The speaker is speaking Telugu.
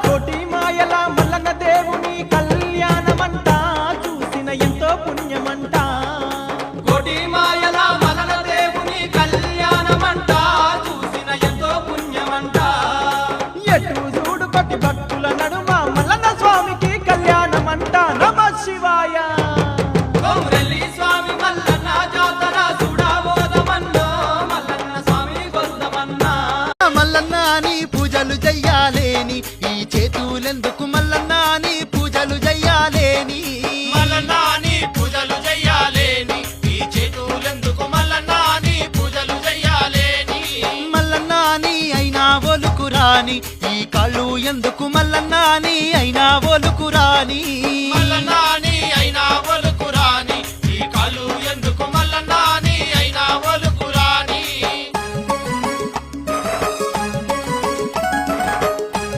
కోటి మాయల మల్లన్న దేవుని కళ్యాణమంట చూసిన ఎంతో పుణ్యమంట కోటి మాయల మల్లన్న దేవుని కళ్యాణమంట చూసిన ఎంతో పుణ్యమంట ఎటు చూడు కొట్టి భక్తుల నడుమ మల్లన్న స్వామికి కళ్యాణమంట నమ శివాయ కొమురెల్లి స్వామి మల్లన్న జాతర చూడబోదమన్నో మల్లన్న స్వామి కొలుదమన్నా మల్లన్న నీ పూజలు చెయ్యాలేని ఈ చేతులెందుకు మల్లన్న నీ పూజలు చెయ్యాలేని మల్లన్న నీ పూజలు చెయ్యాలేని ఈ చేతులెందుకు మల్లన్న నీ పూజలు చెయ్యాలేని మల్లన్న నీ అయినా ఒలుకురాని ఈ కాళ్ళు ఎందుకు మల్లన్న నీ అయినా ఒలుకురాని మల్లన్న నీ అయినా ఒలుకురాని ఈ కాళ్ళు